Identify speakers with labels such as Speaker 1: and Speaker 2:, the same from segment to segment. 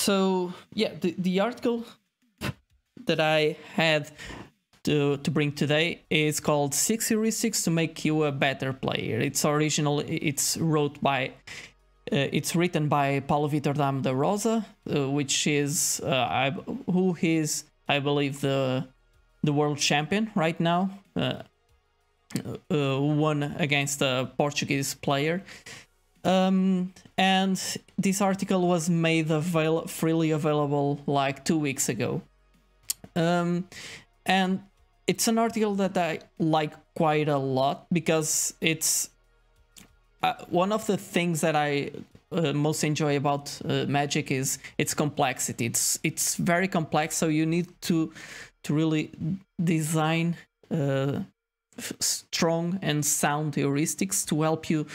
Speaker 1: So yeah, the article that I had to bring today is called 6 Heuristics to Make You a Better Player. It's written by Paulo Vitor Damo da Rosa, which is who is, I believe, the world champion right now, who won against a Portuguese player. And this article was made freely available like 2 weeks ago. And it's an article that I like quite a lot because it's one of the things that I most enjoy about Magic is its complexity. It's very complex, so you need to really design strong and sound heuristics to help you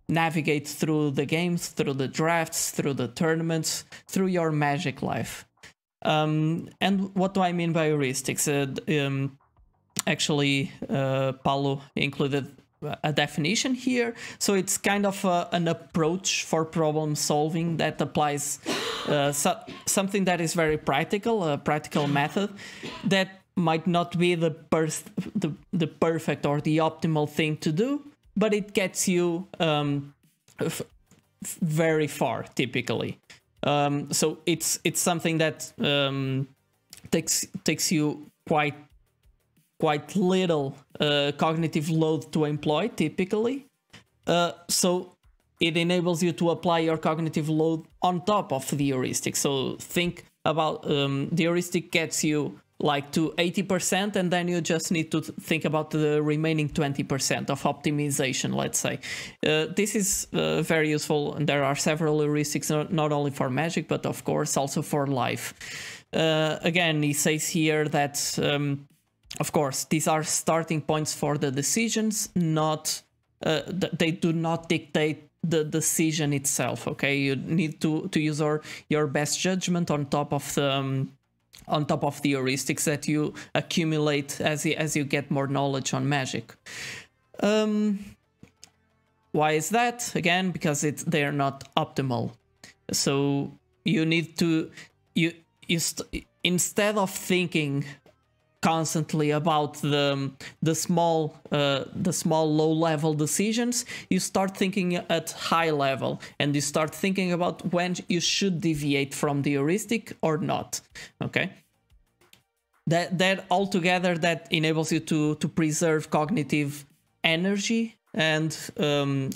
Speaker 1: navigate through the games, through the drafts, through the tournaments, through your Magic life. And what do I mean by heuristics? Actually, Paulo included a definition here. So it's kind of an approach for problem solving that applies something that is very practical, a practical method that might not be the perfect or the optimal thing to do, but it gets you very far typically. So it's something that takes you quite little cognitive load to employ typically. So it enables you to apply your cognitive load on top of the heuristic. So think about the heuristic gets you like to 80%, and then you just need to think about the remaining 20% of optimization, let's say. This is very useful, and there are several heuristics, not only for Magic, but of course also for life. Again, he says here that of course, these are starting points for the decisions, not they do not dictate the decision itself. Okay, you need to use your best judgment on top of the heuristics that you accumulate as you get more knowledge on Magic. Why is that? Again, because they are not optimal. So you need to instead of thinking constantly about the small low level decisions, you start thinking at high level, and you start thinking about when you should deviate from the heuristic or not. Okay, that altogether that enables you to preserve cognitive energy and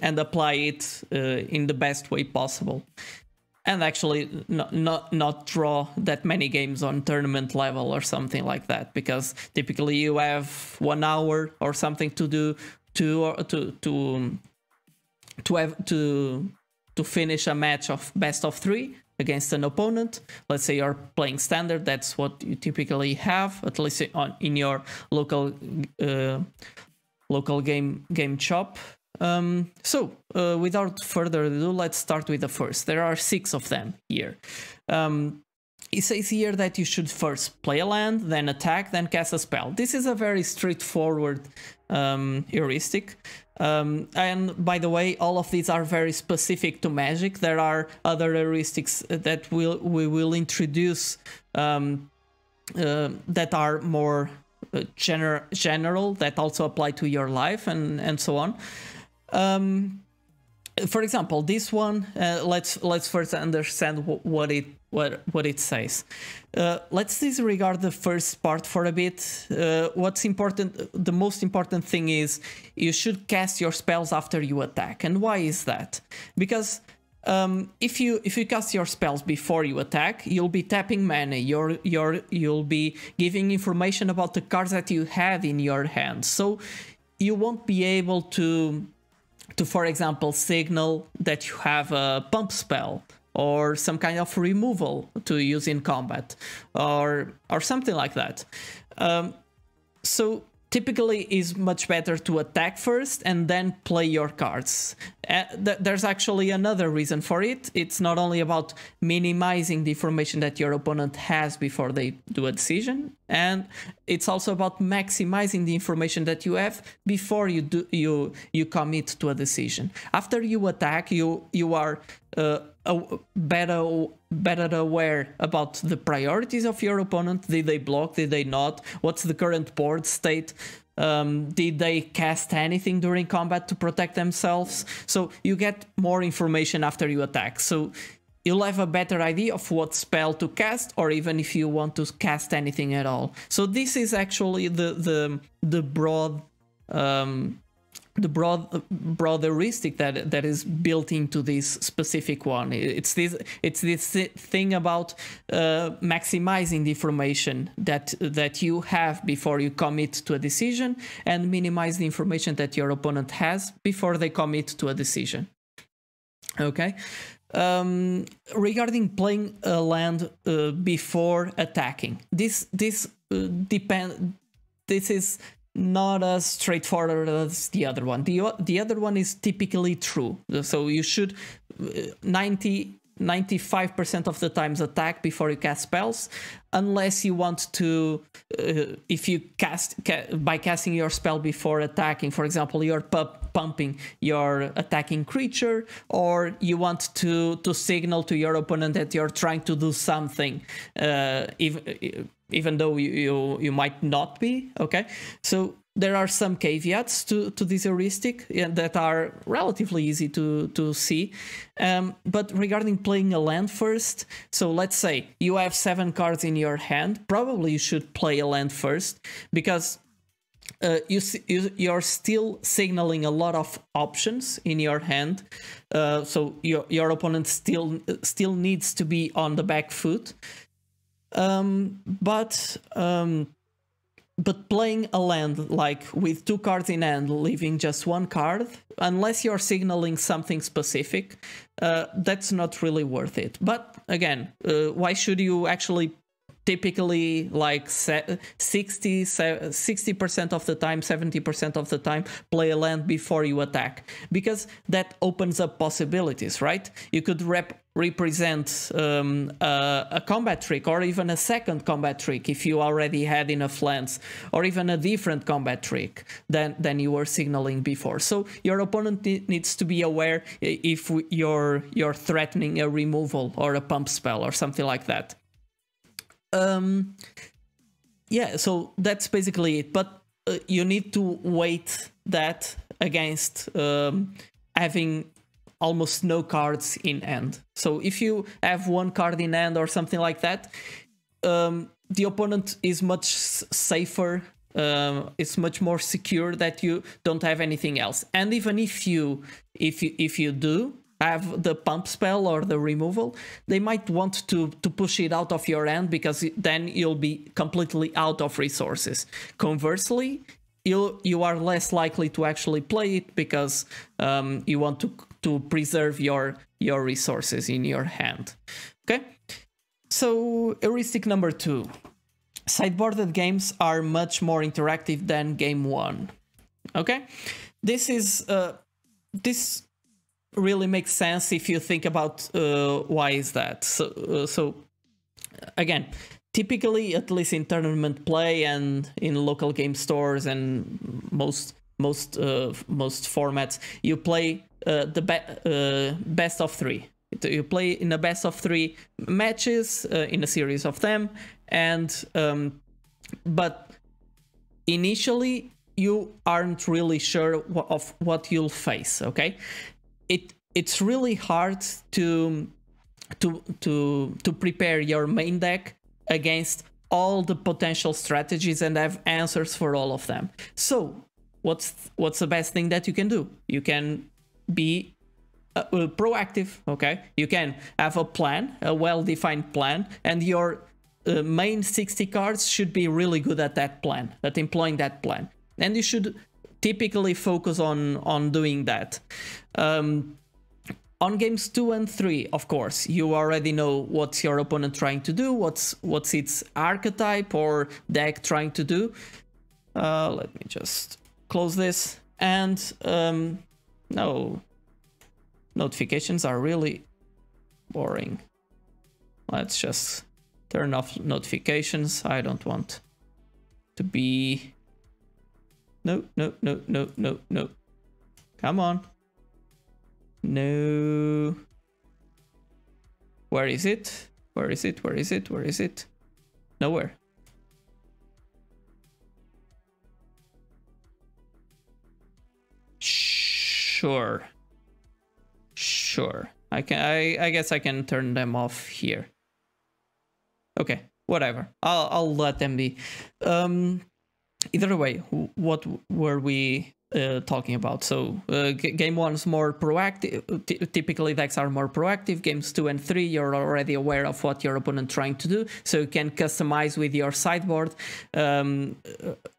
Speaker 1: apply it in the best way possible. And actually not draw that many games on tournament level or something like that, because typically you have 1 hour or something to do to finish a match of best of 3 against an opponent. Let's say you're playing standard, that's what you typically have, at least in your local game shop. So without further ado, let's start with the first. There are 6 of them here. It says here that you should first play a land, then attack, then cast a spell. This is a very straightforward heuristic. And by the way, all of these are very specific to Magic. There are other heuristics that we will introduce that are more general, that also apply to your life and so on. For example, this one, let's first understand what it says. Let's disregard the first part for a bit. What's important, the most important thing is you should cast your spells after you attack. And why is that? Because if you cast your spells before you attack, you'll be tapping mana. You'll be giving information about the cards that you have in your hand. So you won't be able to for example, signal that you have a pump spell or some kind of removal to use in combat or something like that. So typically it's much better to attack first and then play your cards. There's actually another reason for it. It's not only about minimizing the information that your opponent has before they do a decision, and it's also about maximizing the information that you have before you commit to a decision. After you attack, you are better aware about the priorities of your opponent. Did they block? Did they not? What's the current board state? Did they cast anything during combat to protect themselves? So you get more information after you attack. So you'll have a better idea of what spell to cast, or even if you want to cast anything at all. So this is actually the broad heuristic that is built into this specific one. It's this thing about maximizing the information that you have before you commit to a decision, and minimize the information that your opponent has before they commit to a decision. Okay. Regarding playing a land before attacking, this is not as straightforward as the other one. The other one is typically true, so you should 95% of the times attack before you cast spells, unless you want to, if you by casting your spell before attacking, for example, you're pumping your attacking creature, or you want to signal to your opponent that you're trying to do something, even though you might not be. Okay, so there are some caveats to this heuristic that are relatively easy to see. But regarding playing a land first, so let's say you have 7 cards in your hand, probably you should play a land first, because you're still signaling a lot of options in your hand. So your opponent still needs to be on the back foot. But playing a land like with 2 cards in hand, leaving just 1 card, unless you're signaling something specific, that's not really worth it. But again, why should you actually typically, like 60% of the time, 70% of the time, play a land before you attack? Because that opens up possibilities, right? You could represent a combat trick, or even a second combat trick if you already had enough lands, or even a different combat trick than you were signaling before. So your opponent needs to be aware if you're threatening a removal or a pump spell or something like that. Yeah, so that's basically it. But you need to weight that against having almost no cards in hand. So if you have 1 card in hand or something like that, the opponent is much safer. It's much more secure that you don't have anything else. And even if you do have the pump spell or the removal, they might want to push it out of your hand, because then you'll be completely out of resources. Conversely, you are less likely to actually play it, because you want to preserve your resources in your hand. Okay, so heuristic number 2. Sideboarded games are much more interactive than game 1. Okay, this really makes sense if you think about why is that. So again, typically, at least in tournament play and in local game stores and most formats, you play the best of 3. You play in a best of 3 matches in a series of them, and but initially you aren't really sure of what you'll face. Okay, it's really hard to prepare your main deck against all the potential strategies and have answers for all of them. So what's the best thing that you can do? You can be proactive. Okay, you can have a plan, a well-defined plan, and your main 60 cards should be really good at that plan, at employing that plan, and you should typically focus on doing that. On games 2 and 3, of course, you already know what's your opponent trying to do, what's its archetype or deck trying to do. Let me just close this. And no, notifications are really boring. Let's just turn off notifications. I don't want to be... No. Come on. No. Where is it? Where is it? Where is it? Where is it? Nowhere. Sure. Sure. I guess I can turn them off here. Okay, whatever. I'll let them be. Either way, what were we talking about? So game 1 is more proactive. Typically decks are more proactive. Games 2 and 3, you're already aware of what your opponent trying to do, so you can customize with your sideboard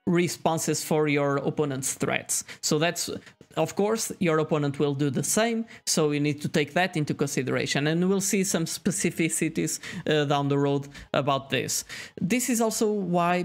Speaker 1: responses for your opponent's threats. So that's, of course, your opponent will do the same, so you need to take that into consideration, and we'll see some specificities down the road about this. This is also why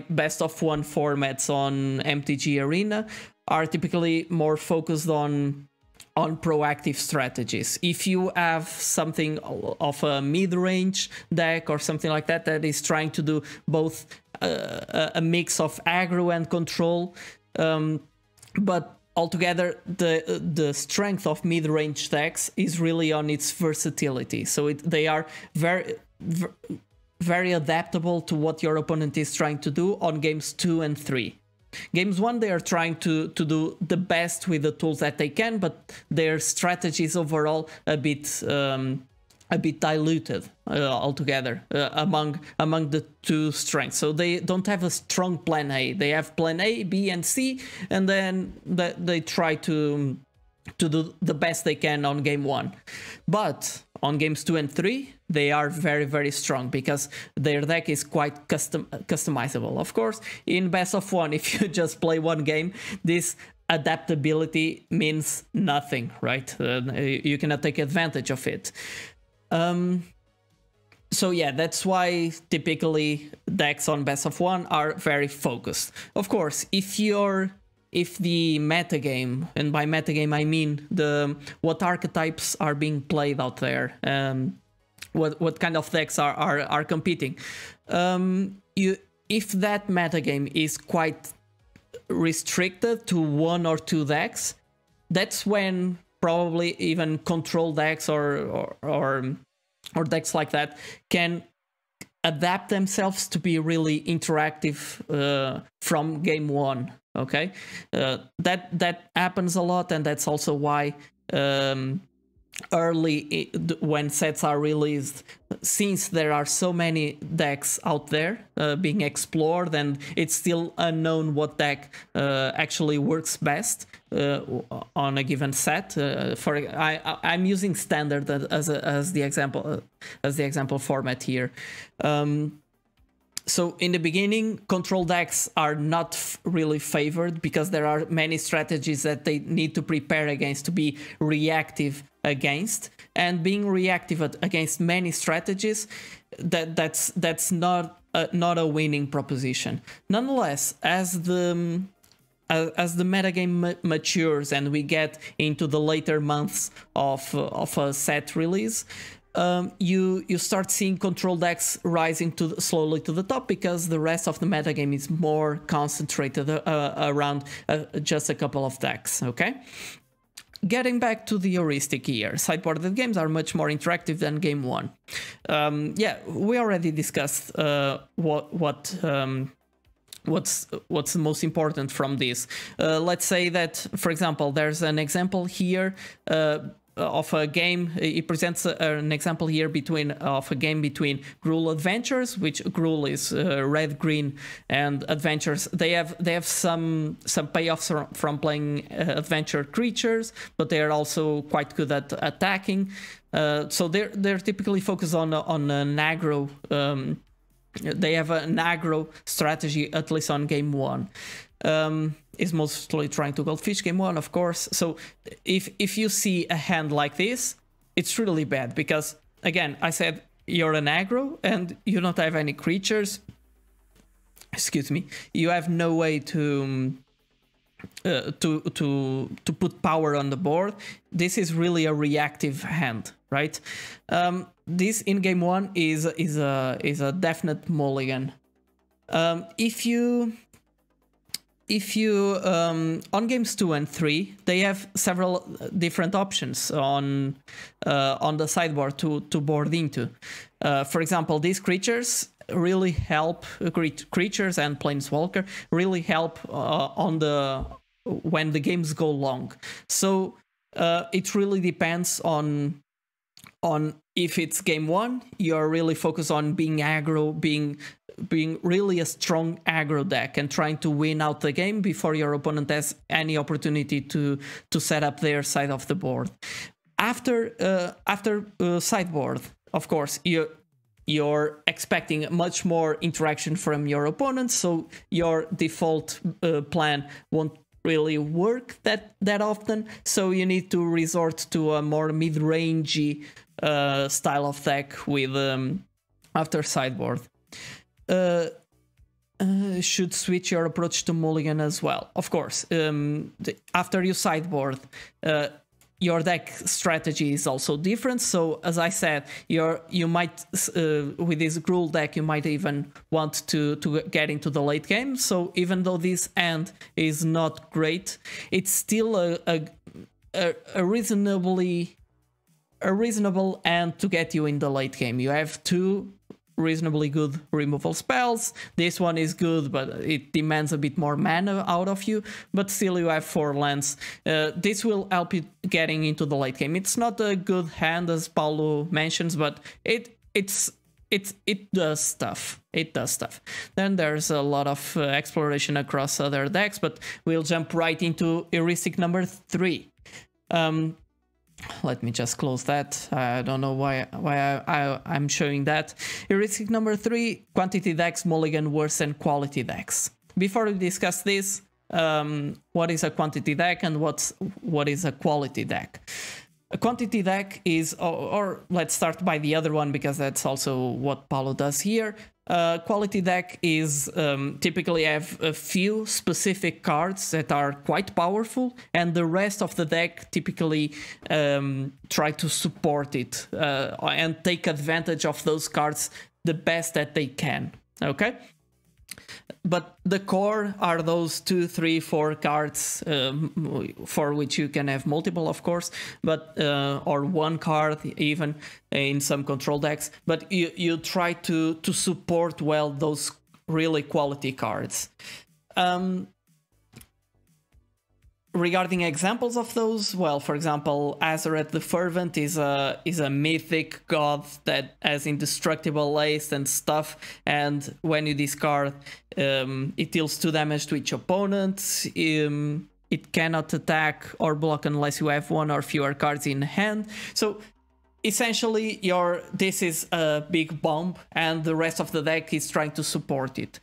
Speaker 1: best of 1 formats on MTG Arena are typically more focused on proactive strategies. If you have something of a mid-range deck or something like that that is trying to do both a mix of aggro and control, but altogether, the strength of mid-range decks is really on its versatility. So they are very adaptable to what your opponent is trying to do on games 2 and 3. Games 1, they are trying to do the best with the tools that they can, but their strategy is overall a bit diluted altogether among the two strengths. So they don't have a strong plan A. They have plan A, B, and C, and then they try to do the best they can on game 1. But on games 2 and 3, they are very, very strong because their deck is quite customizable. Of course, in best of 1, if you just play one game, this adaptability means nothing, right? You cannot take advantage of it. So yeah, that's why typically decks on best of 1 are very focused. Of course, if the metagame, and by metagame I mean what archetypes are being played out there, what kind of decks are competing, if that metagame is quite restricted to 1 or 2 decks, that's when probably even control decks or decks like that can adapt themselves to be really interactive from game 1. Okay, that happens a lot, and that's also why early when sets are released, since there are so many decks out there being explored, and it's still unknown what deck actually works best on a given set. I'm using standard as the example format here. So in the beginning, control decks are not really favored because there are many strategies that they need to prepare against, to be reactive against, and being reactive against many strategies, that's not a winning proposition. Nonetheless, as the metagame matures and we get into the later months of a set release, you start seeing control decks rising slowly to the top because the rest of the metagame is more concentrated around just a couple of decks. Okay, getting back to the heuristic here, sideboarded games are much more interactive than game 1. Yeah, we already discussed what's the most important from this. Let's say that, for example, there's an example here of a game. It presents an example here of a game between Gruul Adventures, which Gruul is red, green, and adventures. They have some payoffs from playing adventure creatures, but they are also quite good at attacking. So they're typically focused on an aggro. They have an aggro strategy, at least on game 1. Is mostly trying to goldfish game 1, of course. So if you see a hand like this, it's really bad because, again, I said you're an aggro and you don't have any creatures. Excuse me. You have no way to put power on the board. This is really a reactive hand, right? This in game 1 is a definite mulligan. if you on games 2 and 3, they have several different options on the sideboard to board into. For example, these creatures really help, creatures and planeswalker really help when the games go long. So it really depends on if it's game 1, you're really focused on being aggro, being really a strong aggro deck and trying to win out the game before your opponent has any opportunity to set up their side of the board. After sideboard, of course, you're expecting much more interaction from your opponent, so your default plan won't really work that often, so you need to resort to a more mid-rangey style of deck with after sideboard. Should switch your approach to mulligan as well, of course. After you sideboard, your deck strategy is also different. So as I said, you might with this Gruul deck you might even want to get into the late game. So even though this end is not great, it's still a reasonable end to get you in the late game. You have 2 reasonably good removal spells. This one is good, but it demands a bit more mana out of you, but still you have 4 lands. This will help you getting into the late game. It's not a good hand, as Paulo mentions, but it does stuff. It does stuff. Then there's a lot of exploration across other decks, but we'll jump right into heuristic number 3. Let me just close that. I don't know why I'm showing that. Heuristic number 3, quantity decks mulligan worse than quality decks. Before we discuss this, what is a quantity deck and what is a quality deck? A quantity deck is, or let's start by the other one because that's also what Paulo does here. Quality deck is typically have a few specific cards that are quite powerful, and the rest of the deck typically try to support it and take advantage of those cards the best that they can. Okay? But the core are those 2, 3, 4 cards for which you can have multiple, of course, but or 1 card even in some control decks. But you try to support well those really quality cards. Regarding examples of those, well, for example, Azareth the Fervent is a mythic god that has indestructible haste and stuff, and when you discard, it deals 2 damage to each opponent. It cannot attack or block unless you have 1 or fewer cards in hand. So essentially, this is a big bomb, and the rest of the deck is trying to support it.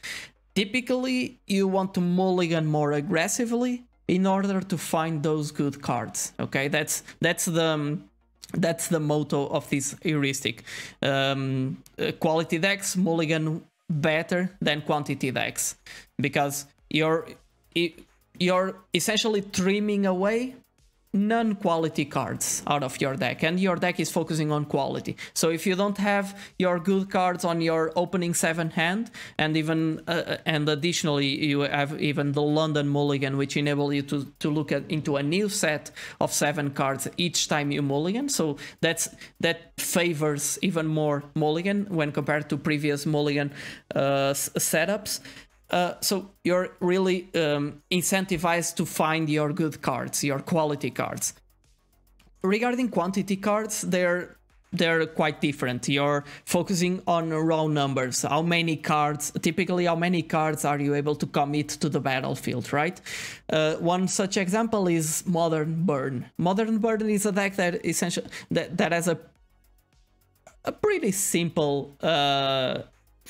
Speaker 1: Typically, you want to mulligan more aggressively in order to find those good cards. Okay, that's the motto of this heuristic. Quality decks mulligan better than quantity decks because you're essentially trimming away non-quality cards out of your deck, and your deck is focusing on quality. So if you don't have your good cards on your opening 7 hand, and even and additionally you have even the London mulligan, which enable you to look into a new set of 7 cards each time you mulligan, so that favors even more mulligan when compared to previous mulligan setups. So you're really incentivized to find your good cards, your quality cards. Regarding quantity cards, they're quite different. You're focusing on raw numbers. How many cards are you able to commit to the battlefield, right? One such example is Modern Burn. Modern Burn is a deck that essentially that has a pretty simple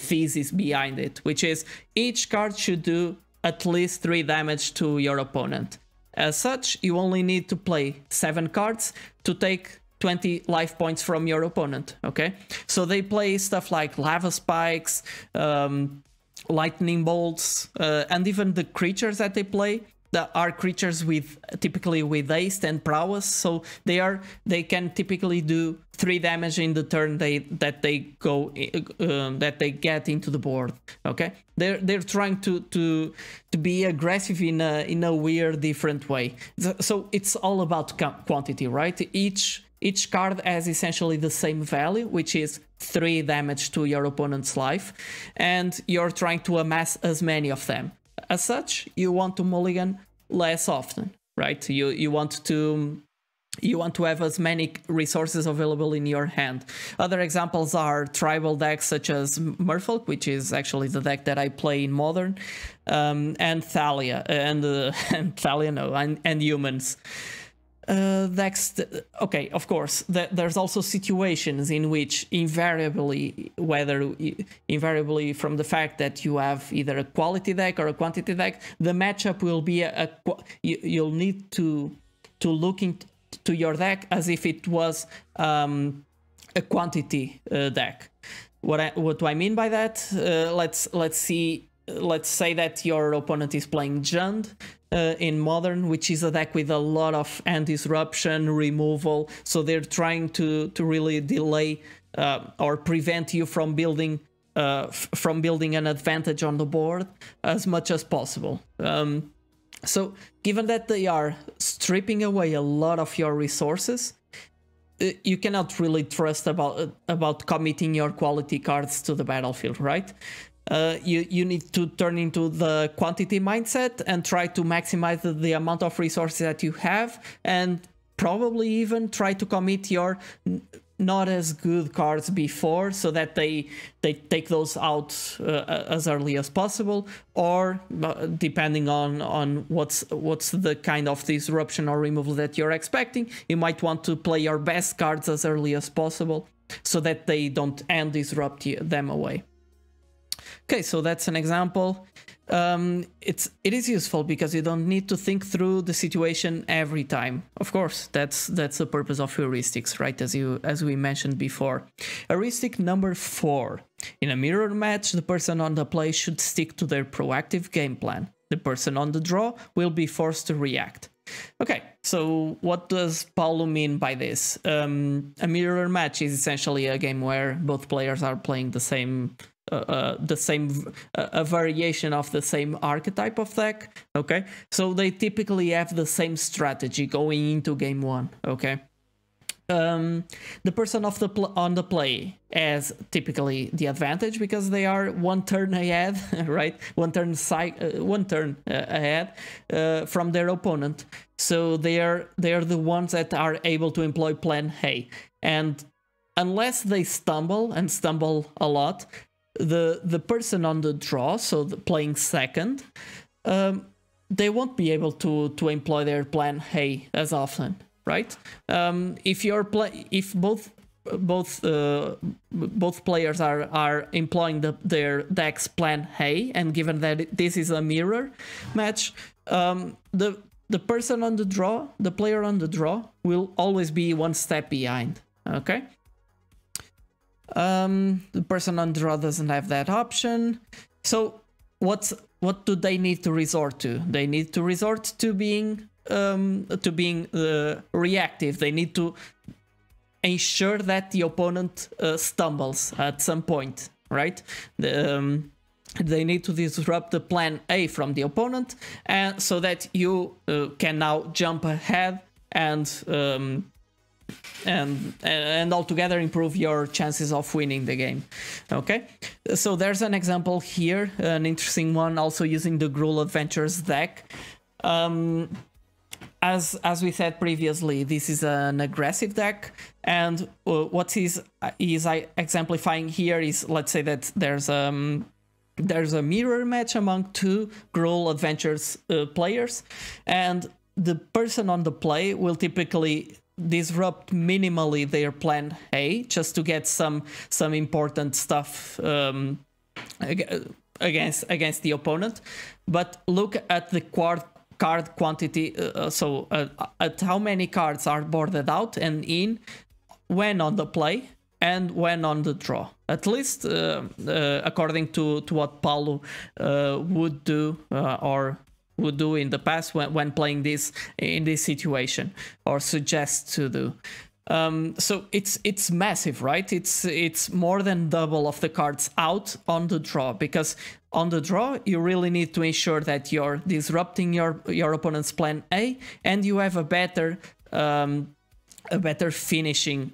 Speaker 1: thesis behind it, which is each card should do at least 3 damage to your opponent. As such, you only need to play 7 cards to take 20 life points from your opponent. Okay, so they play stuff like lava spikes, lightning bolts, and even the creatures that they play that are creatures with typically with haste and prowess, so they can typically do 3 damage in the turn that they get into the board. Okay, they're trying to be aggressive in a weird different way. So it's all about quantity, right? Each card has essentially the same value, which is 3 damage to your opponent's life, and you're trying to amass as many of them. As such, you want to mulligan less often, right? You want to have as many resources available in your hand. Other examples are tribal decks such as Merfolk, which is actually the deck that I play in Modern, and Thalia, and Thalia, no, and humans. Next, okay, of course, there's also situations in which invariably from the fact that you have either a quality deck or a quantity deck, the matchup will be you'll need to look into your deck as if it was a quantity deck. What do I mean by that? Let's say that your opponent is playing Jund in Modern, which is a deck with a lot of hand disruption, removal, so they're trying to really delay or prevent you from building an advantage on the board as much as possible. So given that they are stripping away a lot of your resources, you cannot really trust about committing your quality cards to the battlefield, right? You need to turn into the quantity mindset and try to maximize the amount of resources that you have, and probably even try to commit your not as good cards before, so that they take those out as early as possible, or depending on what's the kind of disruption or removal that you're expecting, you might want to play your best cards as early as possible so that they don't hand disrupt them away. Okay, so that's an example. It is useful because you don't need to think through the situation every time. Of course, that's the purpose of heuristics, right? As we mentioned before. Heuristic number 4. In a mirror match, the person on the play should stick to their proactive game plan. The person on the draw will be forced to react. Okay, so what does Paulo mean by this? A mirror match is essentially a game where both players are playing a variation of the same archetype of deck. Okay, so they typically have the same strategy going into game 1. Okay, the person on the play has typically the advantage because they are 1 turn ahead, right? One turn ahead from their opponent. So they are the ones that are able to employ plan A, and unless they stumble a lot, the person on the draw, so playing second, they won't be able to employ their plan A as often, right? If both players are employing their deck's plan A, and given that this is a mirror match, the person on the draw, the player on the draw, will always be 1 step behind. Okay. The person on draw doesn't have that option. So what do they need to resort to? They need to resort to being reactive. They need to ensure that the opponent stumbles at some point, right? They need to disrupt the plan A from the opponent, and so that you can now jump ahead and altogether improve your chances of winning the game. Okay, so there's an example here, an interesting one, also using the Gruul Adventures deck. As we said previously, this is an aggressive deck, and what is exemplifying here is, let's say that there's a mirror match among 2 Gruul Adventures players, and the person on the play will typically disrupt minimally their plan A just to get some important stuff against the opponent. But look at the card quantity, at how many cards are boarded out and in when on the play and when on the draw, at least according to what Paulo would do or would do in the past when playing this in this situation, or suggest to do. So it's massive, right? It's more than double of the cards out on the draw, because on the draw you really need to ensure that you're disrupting your opponent's plan A, and you have a better finishing,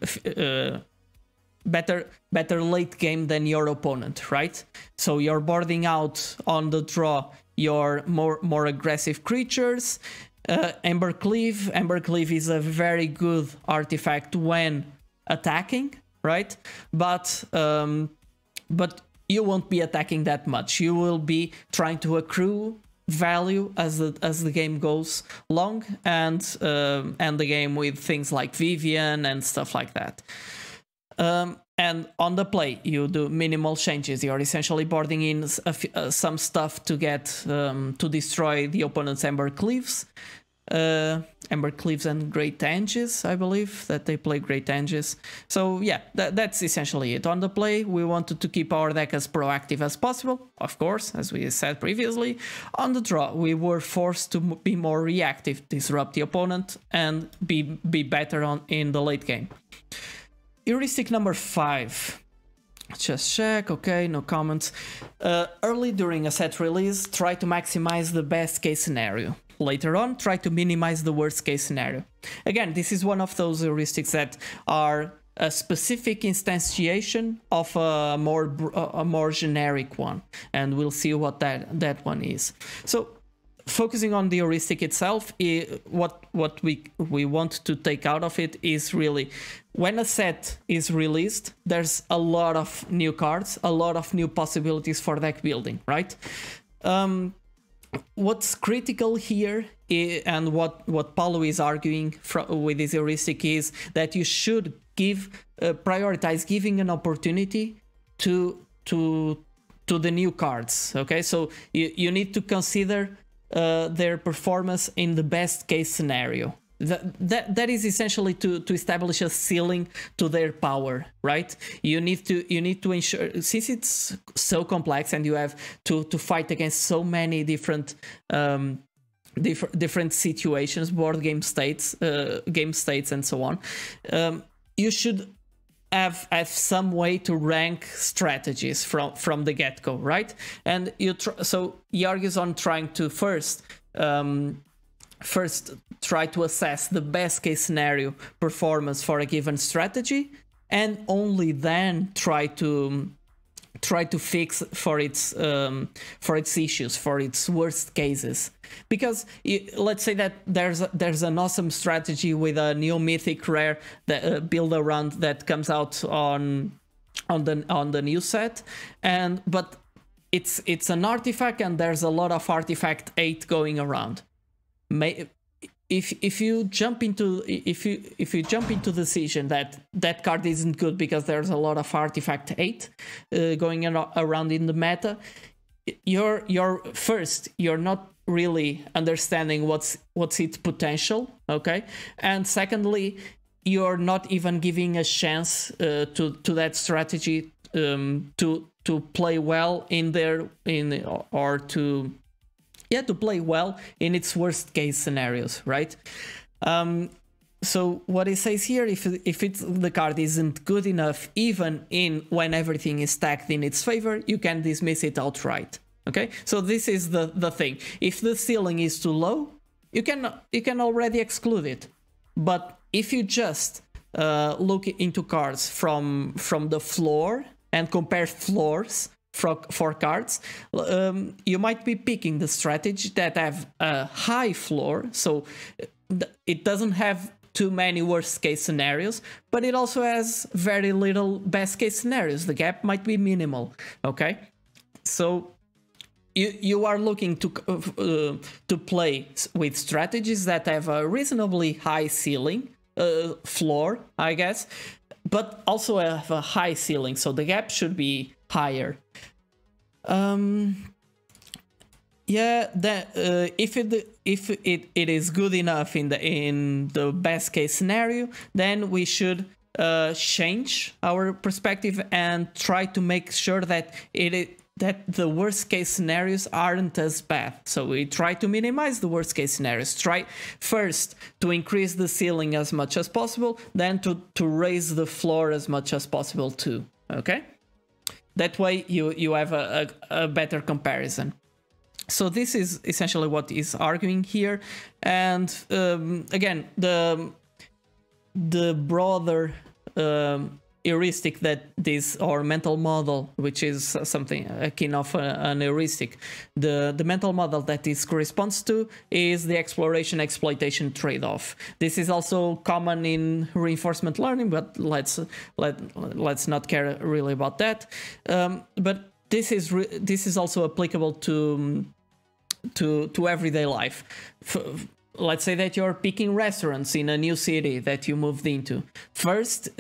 Speaker 1: better late game than your opponent, right? So you're boarding out on the draw your more aggressive creatures. Embercleave. Embercleave is a very good artifact when attacking, right? But you won't be attacking that much. You will be trying to accrue value as the game goes long, and the game with things like Vivian and stuff like that. And on the play, you do minimal changes. You're essentially boarding in some stuff to get to destroy the opponent's Embercleaves. Embercleaves and Great Anges, I believe that they play Great Anges. So yeah, that's essentially it. On the play, we wanted to keep our deck as proactive as possible, of course, as we said previously. On the draw, we were forced to be more reactive, disrupt the opponent, and be better in the late game. Heuristic number 5. Just check, okay, no comments. Early during a set release, try to maximize the best case scenario. Later on, try to minimize the worst case scenario. Again, this is one of those heuristics that are a specific instantiation of a more generic one, and we'll see what that one is. So, focusing on the heuristic itself, what we want to take out of it is really, when a set is released, there's a lot of new cards, a lot of new possibilities for deck building, right? What's critical here, and what Paulo is arguing with this heuristic, is that you should prioritize giving an opportunity to the new cards. Okay, so you need to consider their performance in the best case scenario. That is essentially to establish a ceiling to their power, right? You need to ensure, since it's so complex and you have to fight against so many different situations, board game states, and so on. You should have some way to rank strategies from the get-go, right? And so he argues on trying to first try to assess the best case scenario performance for a given strategy, and only then try to fix for its issues, for its worst cases. Because let's say that there's an awesome strategy with a new mythic rare that build around that comes out on the new set, but it's an artifact, and there's a lot of artifact 8 going around. If you jump into decision that card isn't good because there's a lot of artifact 8 going around in the meta, you're not really understanding what's its potential, okay? And secondly, you're not even giving a chance to that strategy to play well to play well in its worst case scenarios, right? So what it says here, if the card isn't good enough, even when everything is stacked in its favor, you can dismiss it outright. Okay, so this is the thing. If the ceiling is too low, you can already exclude it. But if you just look into cards from the floor and compare floors for cards, you might be picking the strategy that have a high floor, so it doesn't have too many worst case scenarios, but it also has very little best case scenarios. The gap might be minimal. Okay, so you are looking to play with strategies that have a reasonably high ceiling, floor, I guess, but also have a high ceiling, so the gap should be higher. If it is good enough in the best case scenario, then we should change our perspective and try to make sure that the worst case scenarios aren't as bad. So we try to minimize the worst case scenarios. Try first to increase the ceiling as much as possible, then to raise the floor as much as possible too. Okay? That way you have a better comparison. So this is essentially what is arguing here. And again, the broader heuristic that this, or mental model, which is something akin of an heuristic, the mental model that this corresponds to is the exploration exploitation trade-off. This is also common in reinforcement learning, but let's not care really about that. But this is also applicable to everyday life. Let's say that you're picking restaurants in a new city that you moved into. First,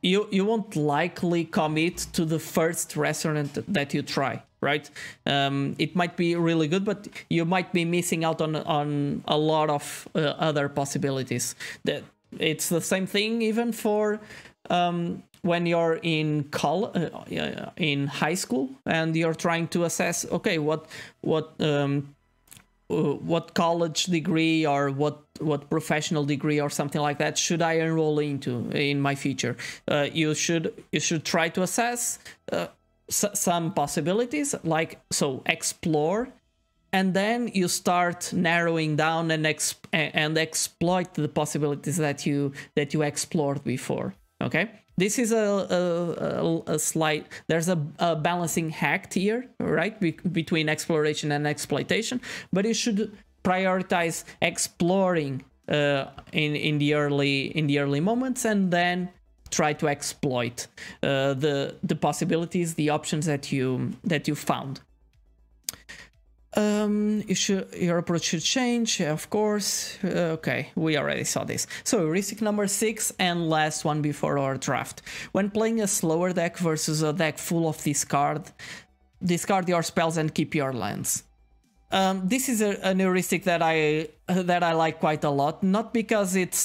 Speaker 1: you won't likely commit to the first restaurant that you try, right? It might be really good, but you might be missing out on a lot of other possibilities. It's the same thing even for when you're in high school and you're trying to assess, okay, what college degree or what professional degree or something like that should I enroll into in my future? You should try to assess some possibilities, like, so explore, and then you start narrowing down and exploit the possibilities that you explored before. Okay. This is a slight, there's a balancing act here, right, between exploration and exploitation, but you should prioritize exploring in the early moments, and then try to exploit the possibilities, the options that you found. Your approach should change, of course. Okay, we already saw this. So heuristic number 6 and last one before our draft. When playing a slower deck versus a deck full of discard your spells and keep your lands. This is an heuristic that I like quite a lot, not because it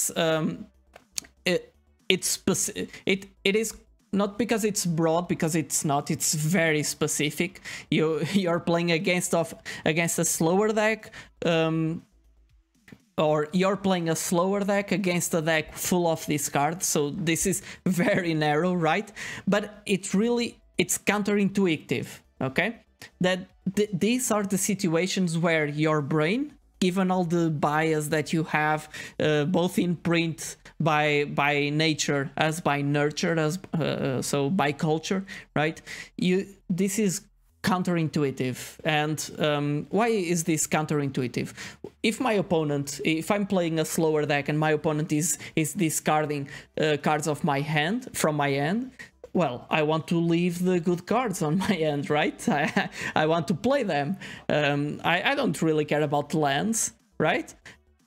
Speaker 1: is not because it's broad, because it's not. It's very specific. You're playing against a slower deck, or you're playing a slower deck against a deck full of discards. So this is very narrow, right? But it's counterintuitive. Okay, that these are the situations where your brain, given all the bias that you have, both in print by nature as by nurture, so by culture, right? This is counterintuitive. And why is this counterintuitive? If I'm playing a slower deck and my opponent is discarding cards from my hand, well, I want to leave the good cards on my hand, right? I want to play them. I don't really care about lands, right?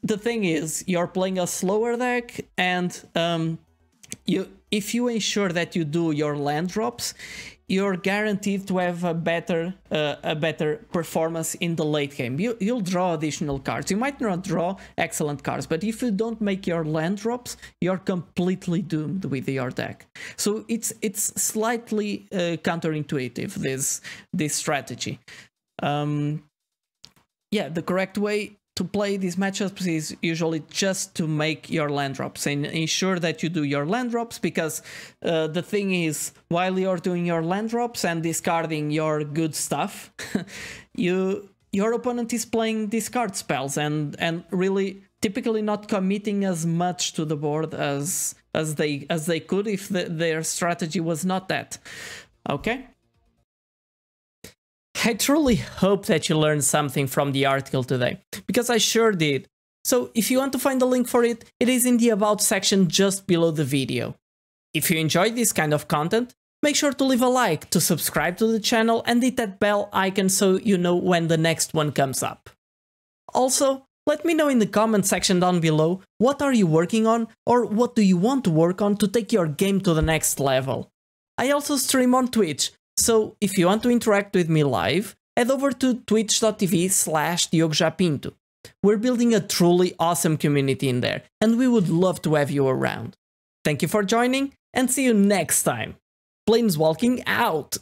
Speaker 1: The thing is, you're playing a slower deck, and if you ensure that you do your land drops, you're guaranteed to have a better performance in the late game. You'll draw additional cards. You might not draw excellent cards, but if you don't make your land drops, you're completely doomed with your deck. So it's slightly counterintuitive, this strategy. Yeah, the correct way to play these matchups is usually just to make your land drops and ensure that you do your land drops, because the thing is, while you're doing your land drops and discarding your good stuff, your opponent is playing discard spells and really typically not committing as much to the board as they could if their strategy was not that. Okay? I truly hope that you learned something from the article today, because I sure did. So if you want to find the link for it, it is in the About section just below the video. If you enjoyed this kind of content, make sure to leave a like, to subscribe to the channel and hit that bell icon so you know when the next one comes up. Also, let me know in the comment section down below, what are you working on, or what do you want to work on to take your game to the next level. I also stream on Twitch, so if you want to interact with me live, head over to twitch.tv/DiogoJapinto. We're building a truly awesome community in there, and we would love to have you around. Thank you for joining, and see you next time. Planeswalking out!